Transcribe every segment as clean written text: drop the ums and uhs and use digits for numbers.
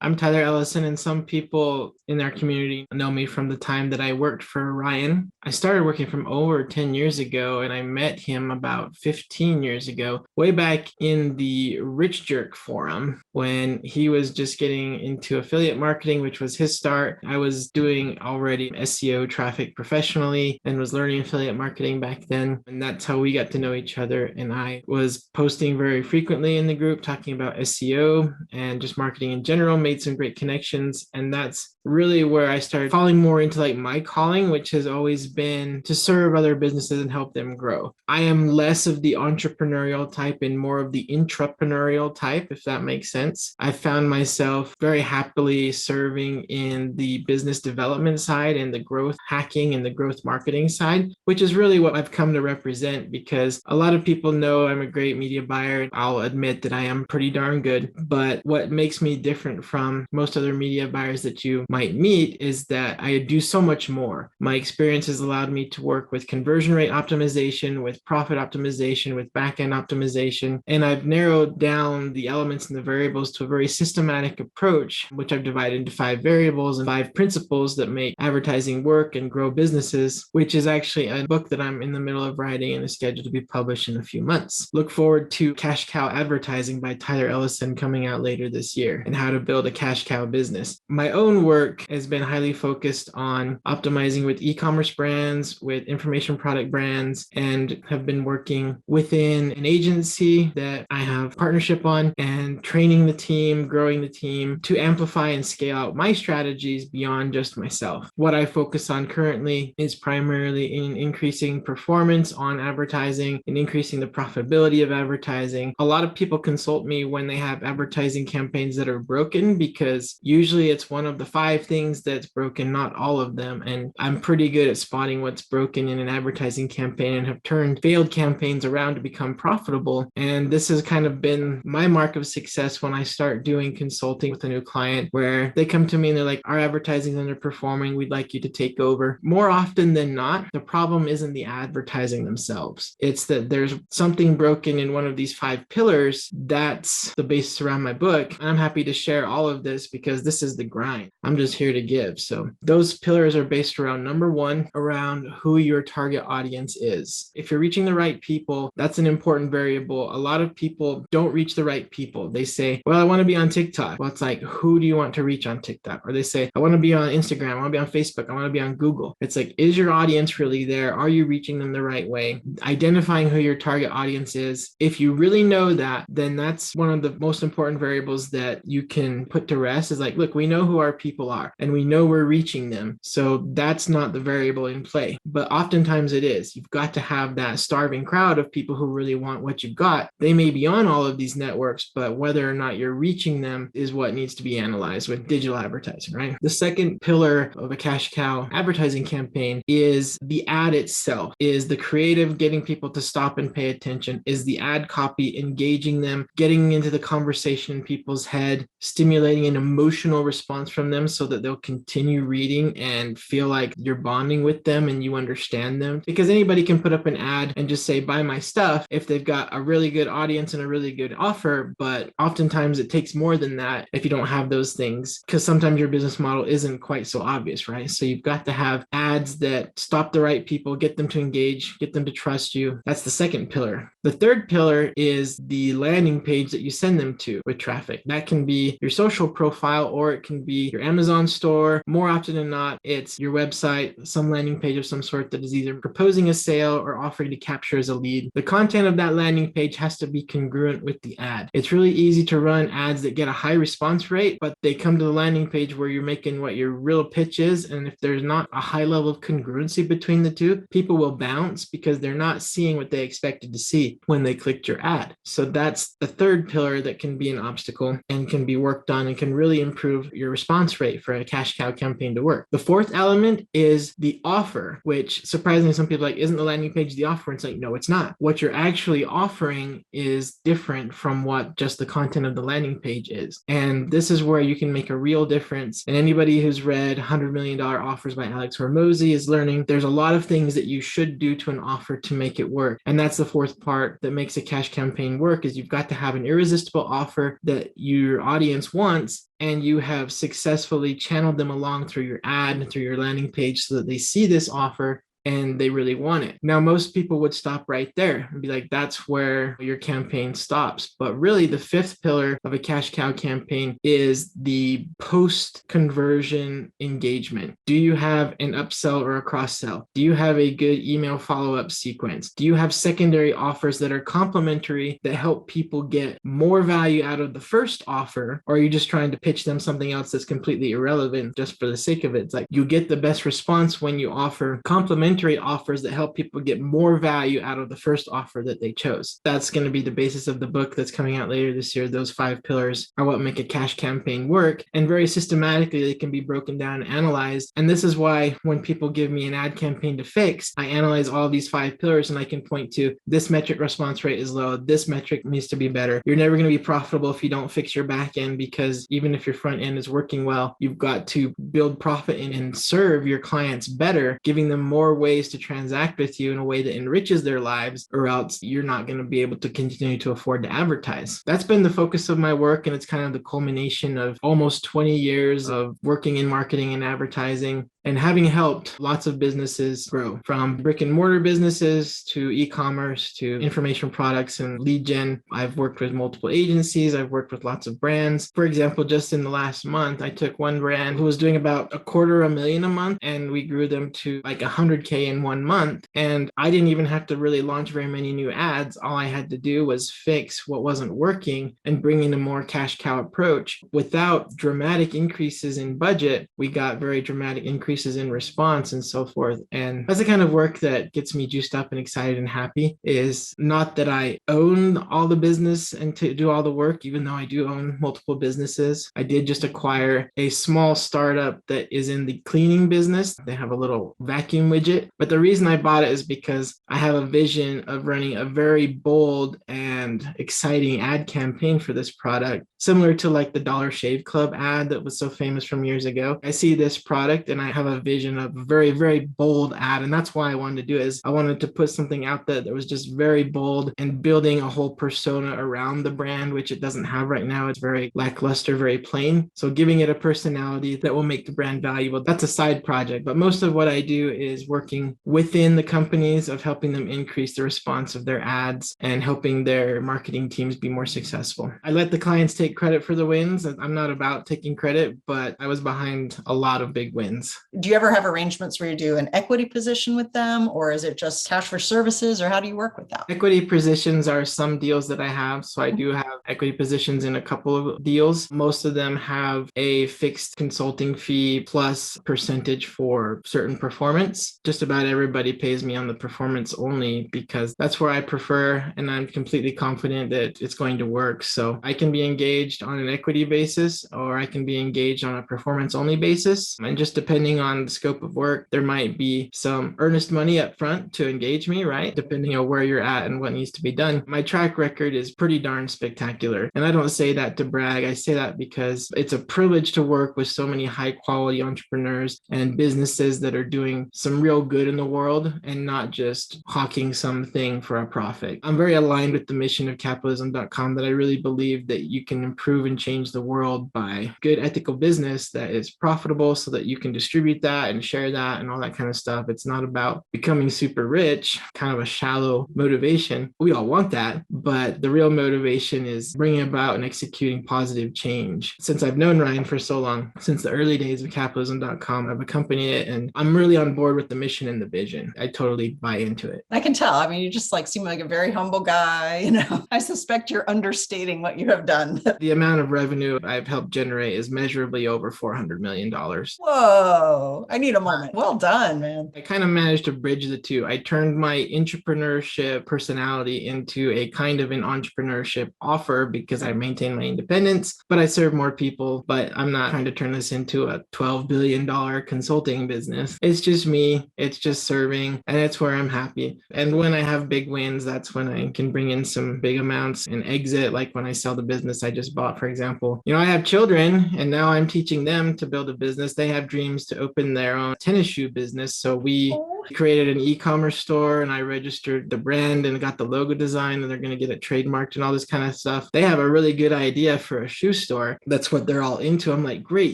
I'm Tyler Ellison, and some people in our community know me from the time that I worked for Ryan. I started working from over 10 years ago, and I met him about 15 years ago, way back in the Rich Jerk forum when he was just getting into affiliate marketing, which was his start. I was doing already SEO traffic professionally and was learning affiliate marketing back then. And that's how we got to know each other. And I was posting very frequently in the group, talking about SEO and just marketing in general, made some great connections. And that's really where I started falling more into like my calling, which has always been to serve other businesses and help them grow. I am less of the entrepreneurial type and more of the intrapreneurial type, if that makes sense. I found myself very happily serving in the business development side and the growth hacking and the growth marketing side, which is really what I've come to represent, because a lot of people know I'm a great media buyer. I'll admit that I am pretty darn good, but what makes me different from most other media buyers that you might meet is that I do so much more. My experience has allowed me to work with conversion rate optimization, with profit optimization, with back-end optimization, and I've narrowed down the elements and the variables to a very systematic approach, which I've divided into 5 variables and 5 principles that make advertising work and grow businesses, which is actually a book that I'm in the middle of writing and is scheduled to be published in a few months. Look forward to Cash Cow Advertising by Tyler Ellison coming out later this year, and how to build a cash cow business. My own work has been highly focused on optimizing with e-commerce brands, with information product brands, and have been working within an agency that I have partnership on and training the team, growing the team to amplify and scale out my strategies beyond just myself. What I focus on currently is primarily in increasing performance on advertising and increasing the profitability of advertising. A lot of people consult me when they have advertising campaigns that are broken, because usually it's one of the 5 things that's broken, not all of them. And I'm pretty good at spotting what's broken in an advertising campaign and have turned failed campaigns around to become profitable. And this has kind of been my mark of success when I start doing consulting with a new client, where they come to me and they're like, our advertising is underperforming. We'd like you to take over. More often than not, the problem isn't the advertising themselves. It's that there's something broken in one of these 5 pillars. That's the basis around my book. And I'm happy to share all of this because this is the grind. I'm just here to give. So those pillars are based around, number 1, around who your target audience is. If you're reaching the right people, that's an important variable. A lot of people don't reach the right people. They say, well, I want to be on TikTok. Well, it's like, who do you want to reach on TikTok? Or they say, I want to be on Instagram. I want to be on Facebook. I want to be on Google. It's like, is your audience really there? Are you reaching them the right way? Identifying who your target audience is. If you really know that, then that's one of the most important variables that you can put to rest, is like, look, we know who our people are and we know we're reaching them. So that's not the variable in play, but oftentimes it is. You've got to have that starving crowd of people who really want what you've got. They may be on all of these networks, but whether or not you're reaching them is what needs to be analyzed with digital advertising, right? The second pillar of a cash cow advertising campaign is the ad itself, is the creative, getting people to stop and pay attention, is the ad copy, engaging them, getting into the conversation in people's head, stimulating an emotional response from them so that they'll continue reading and feel like you're bonding with them and you understand them. Because anybody can put up an ad and just say, buy my stuff, if they've got a really good audience and a really good offer. But oftentimes it takes more than that if you don't have those things, because sometimes your business model isn't quite so obvious, right? So you've got to have ads that stop the right people, get them to engage, get them to trust you. That's the second pillar. The third pillar is the landing page that you send them to with traffic. That can be your social profile, or it can be your Amazon store. More often than not, it's your website, some landing page of some sort that is either proposing a sale or offering to capture as a lead. The content of that landing page has to be congruent with the ad. It's really easy to run ads that get a high response rate, but they come to the landing page where you're making what your real pitch is. And if there's not a high level of congruency between the two, people will bounce because they're not seeing what they expected to see when they clicked your ad. So that's the third pillar that can be an obstacle and can be worked on and can really improve your response rate for a cash cow campaign to work. The fourth element is the offer, which surprisingly some people are like, isn't the landing page the offer? It's like, no, it's not. What you're actually offering is different from what just the content of the landing page is. And this is where you can make a real difference. And anybody who's read $100 Million Offers by Alex Hormozy is learning there's a lot of things that you should do to an offer to make it work. And that's the fourth part that makes a cash campaign work, is you've got to have an irresistible offer that your audience wants months, and you have successfully channeled them along through your ad and through your landing page so that they see this offer and they really want it. Now, most people would stop right there and be like, that's where your campaign stops. But really, the fifth pillar of a cash cow campaign is the post-conversion engagement. Do you have an upsell or a cross-sell? Do you have a good email follow-up sequence? Do you have secondary offers that are complementary that help people get more value out of the first offer? Or are you just trying to pitch them something else that's completely irrelevant just for the sake of it? It's like you get the best response when you offer complementary offers that help people get more value out of the first offer that they chose. That's going to be the basis of the book that's coming out later this year. Those 5 pillars are what make a cash campaign work. And very systematically, they can be broken down and analyzed. And this is why when people give me an ad campaign to fix, I analyze all these 5 pillars and I can point to this metric response rate is low. This metric needs to be better. You're never going to be profitable if you don't fix your back end, because even if your front end is working well, you've got to build profit and serve your clients better, giving them more ways to transact with you in a way that enriches their lives, or else you're not going to be able to continue to afford to advertise. That's been the focus of my work, and it's kind of the culmination of almost 20 years of working in marketing and advertising and having helped lots of businesses grow, from brick and mortar businesses to e-commerce to information products and lead gen. I've worked with multiple agencies. I've worked with lots of brands. For example, just in the last month, I took one brand who was doing about $250,000 a month, and we grew them to like 100K in 1 month. And I didn't even have to really launch very many new ads. All I had to do was fix what wasn't working and bring in a more cash cow approach. Without dramatic increases in budget, we got very dramatic increases in response and so forth. And that's the kind of work that gets me juiced up and excited and happy. Is not that I own all the business and to do all the work, even though I do own multiple businesses. I did just acquire a small startup that is in the cleaning business. They have a little vacuum widget. But the reason I bought it is because I have a vision of running a very bold and exciting ad campaign for this product, similar to like the Dollar Shave Club ad that was so famous from years ago. I see this product and I have a vision of a very, very bold ad. And that's why I wanted to do it, is I wanted to put something out there that was just very bold and building a whole persona around the brand, which it doesn't have right now. It's very lackluster, very plain. So giving it a personality that will make the brand valuable, that's a side project. But most of what I do is working within the companies of helping them increase the response of their ads and helping their marketing teams be more successful. I let the clients take credit for the wins. I'm not about taking credit, but I was behind a lot of big wins. Do you ever have arrangements where you do an equity position with them, or is it just cash for services, or how do you work with that? Equity positions are some deals that I have. So I do have equity positions in a couple of deals. Most of them have a fixed consulting fee plus percentage for certain performance. Just about everybody pays me on the performance only because that's where I prefer, and I'm completely confident that it's going to work. So I can be engaged on an equity basis, or I can be engaged on a performance only basis. And just depending on the scope of work, there might be some earnest money up front to engage me, right? Depending on where you're at and what needs to be done. My track record is pretty darn spectacular. And I don't say that to brag. I say that because it's a privilege to work with so many high quality entrepreneurs and businesses that are doing some real good in the world and not just hawking something for a profit. I'm very aligned with the mission of capitalism.com, that I really believe that you can improve and change the world by good ethical business that is profitable so that you can distribute that and share that and all that kind of stuff. It's not about becoming super rich, kind of a shallow motivation. We all want that, but the real motivation is bringing about and executing positive change. Since I've known Ryan for so long, since the early days of capitalism.com, I've accompanied it, and I'm really on board with the mission and the vision. I totally buy into it. I can tell. I mean, you just seem like a very humble guy. I suspect you're understating what you have done. The amount of revenue I've helped generate is measurably over $400 million. Whoa, I need a moment. Well done, man. I kind of managed to bridge the two. I turned my entrepreneurship personality into a kind of an entrepreneurship offer because I maintain my independence, but I serve more people. But I'm not trying to turn this into a $12 billion consulting business. It's just me. It's just serving, and it's where I'm happy. And when I have big wins, that's when I can bring in some big amounts and exit. Like when I sell the business I just bought, for example. I have children, and now I'm teaching them to build a business. They have dreams to open their own tennis shoe business. So we Created an e-commerce store and I registered the brand and got the logo design and they're going to get it trademarked and all this kind of stuff. They have a really good idea for a shoe store. That's what they're all into. I'm like, great,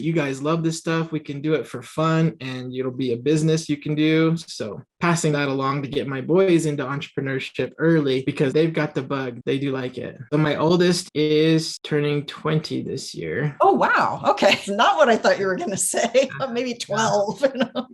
you guys love this stuff. We can do it for fun and it'll be a business you can do. So passing that along to get my boys into entrepreneurship early because they've got the bug. They do like it. So my oldest is turning 20 this year. Oh, wow. Okay. Not what I thought you were going to say. Maybe 12.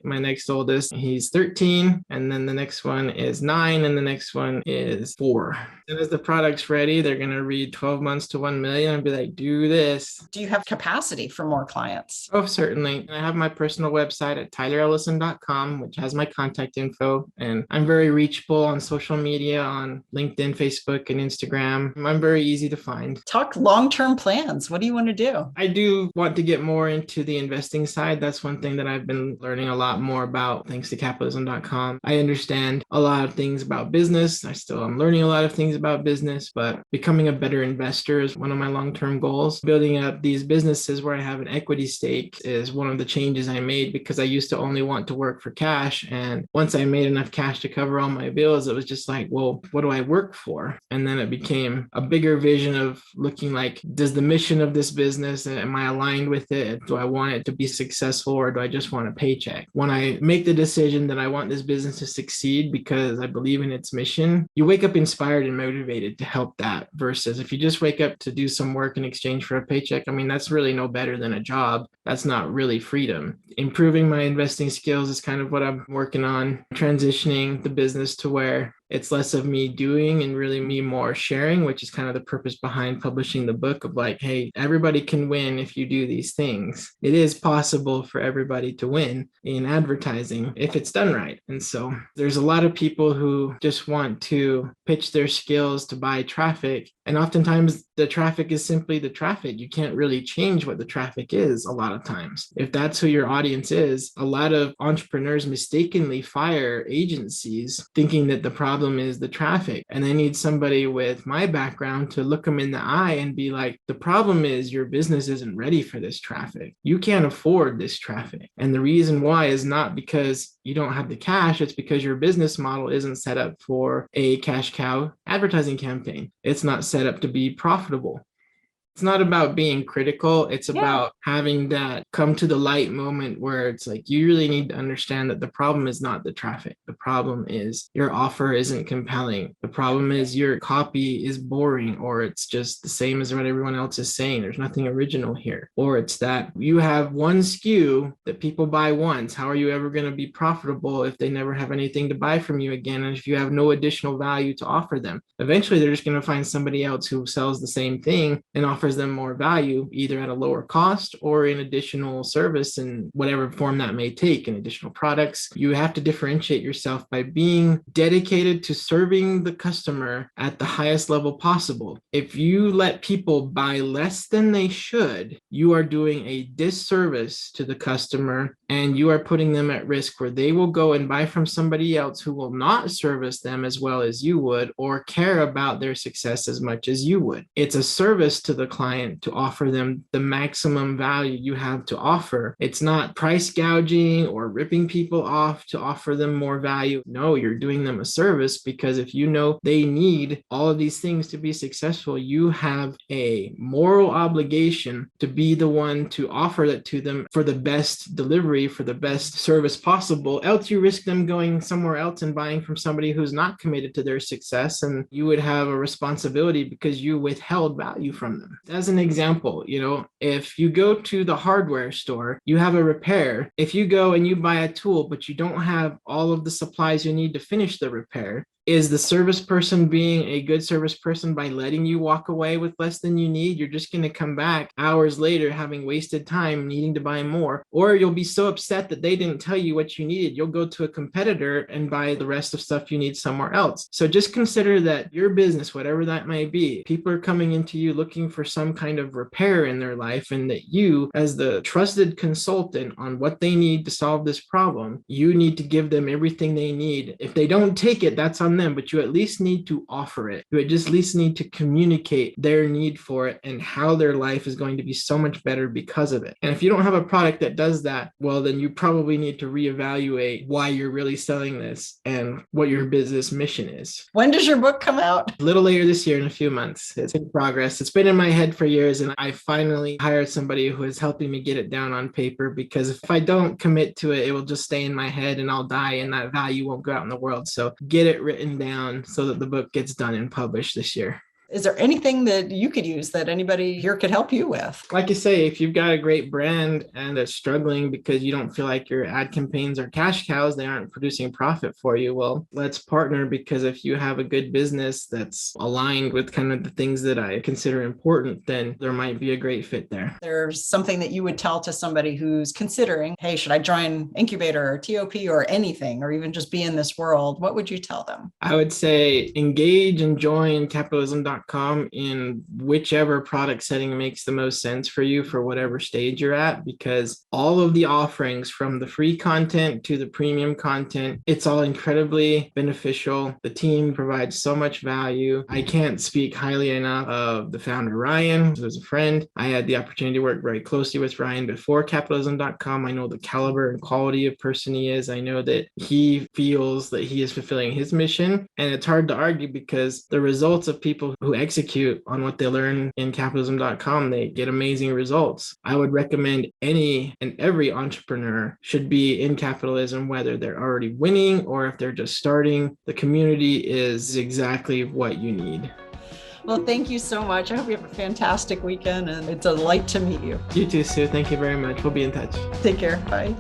My next oldest, he's 13. And then the next one is 9. And the next one is 4. And as the product's ready, they're going to read 12 months to 1 million and be like, do this. Do you have capacity for more clients? Oh, certainly. I have my personal website at tylerellison.com, which has my contact info. And I'm very reachable on social media, on LinkedIn, Facebook, and Instagram. I'm very easy to find. Talk long-term plans. What do you want to do? I do want to get more into the investing side. That's one thing that I've been learning a lot more about thanks to capitalism.com. I understand a lot of things about business. I still am learning a lot of things about business, but becoming a better investor is one of my long-term goals. Building up these businesses where I have an equity stake is one of the changes I made because I used to only want to work for cash. And once I made enough cash to cover all my bills, it was just like, well, what do I work for? And then it became a bigger vision of looking like, does the mission of this business, am I aligned with it? Do I want it to be successful or do I just want a paycheck? When I make the decision that I want this business to succeed because I believe in its mission, you wake up inspired and motivated to help that versus if you just wake up to do some work in exchange for a paycheck. I mean, that's really no better than a job. That's not really freedom. Improving my investing skills is kind of what I'm working on, transitioning the business to where it's less of me doing and really me more sharing, which is kind of the purpose behind publishing the book of like, hey, everybody can win if you do these things. It is possible for everybody to win in advertising if it's done right. And so there's a lot of people who just want to pitch their skills to buy traffic. And oftentimes the traffic is simply the traffic. You can't really change what the traffic is a lot of times. If that's who your audience is, a lot of entrepreneurs mistakenly fire agencies thinking that the problem is the traffic. And I need somebody with my background to look them in the eye and be like, the problem is your business isn't ready for this traffic. You can't afford this traffic. And the reason why is not because you don't have the cash. It's because your business model isn't set up for a cash cow advertising campaign. It's not set up to be profitable. It's not about being critical. It's about having that come to the light moment where it's like, you really need to understand that the problem is not the traffic. The problem is your offer isn't compelling. The problem is your copy is boring, or it's just the same as what everyone else is saying. There's nothing original here. Or it's that you have one SKU that people buy once. How are you ever going to be profitable if they never have anything to buy from you again? And if you have no additional value to offer them, eventually they're just going to find somebody else who sells the same thing and offers them more value, either at a lower cost or in additional service in whatever form that may take, in additional products. You have to differentiate yourself by being dedicated to serving the customer at the highest level possible. If you let people buy less than they should, you are doing a disservice to the customer and you are putting them at risk where they will go and buy from somebody else who will not service them as well as you would or care about their success as much as you would. It's a service to the client to offer them the maximum value you have to offer. It's not price gouging or ripping people off to offer them more value. No, you're doing them a service because if you know they need all of these things to be successful, you have a moral obligation to be the one to offer that to them for the best delivery, for the best service possible. Else you risk them going somewhere else and buying from somebody who's not committed to their success, and you would have a responsibility because you withheld value from them. As an example, if you go to the hardware store, you have a repair. If you go and you buy a tool, but you don't have all of the supplies you need to finish the repair, is the service person being a good service person by letting you walk away with less than you need? You're just going to come back hours later having wasted time needing to buy more, or you'll be so upset that they didn't tell you what you needed. You'll go to a competitor and buy the rest of stuff you need somewhere else. So just consider that your business, whatever that may be, people are coming into you looking for some kind of repair in their life, and that you, as the trusted consultant on what they need to solve this problem, you need to give them everything they need. If they don't take it, that's on on them, but you at least need to offer it. You at least need to communicate their need for it and how their life is going to be so much better because of it. And if you don't have a product that does that, well, then you probably need to reevaluate why you're really selling this and what your business mission is. When does your book come out? A little later this year, in a few months. It's in progress. It's been in my head for years, and I finally hired somebody who is helping me get it down on paper, because if I don't commit to it, it will just stay in my head and I'll die, and that value won't go out in the world. So get it written down so that the book gets done and published this year. Is there anything that you could use that anybody here could help you with? Like you say, if you've got a great brand and it's struggling because you don't feel like your ad campaigns are cash cows, they aren't producing profit for you, well, let's partner, because if you have a good business that's aligned with kind of the things that I consider important, then there might be a great fit there. There's something that you would tell to somebody who's considering, hey, should I join Incubator or TOP or anything, or even just be in this world? What would you tell them? I would say engage and join capitalism.com in whichever product setting makes the most sense for you for whatever stage you're at, because all of the offerings, from the free content to the premium content, it's all incredibly beneficial. The team provides so much value. I can't speak highly enough of the founder, Ryan, who's a friend. I had the opportunity to work very closely with Ryan before capitalism.com. I know the caliber and quality of person he is. I know that he feels that he is fulfilling his mission, and it's hard to argue, because the results of people who execute on what they learn in capitalism.com, they get amazing results. I would recommend any and every entrepreneur should be in capitalism, whether they're already winning or if they're just starting. The community is exactly what you need. Well, thank you so much. I hope you have a fantastic weekend, and it's a delight to meet you. You too, Sue. Thank you very much. We'll be in touch. Take care. Bye.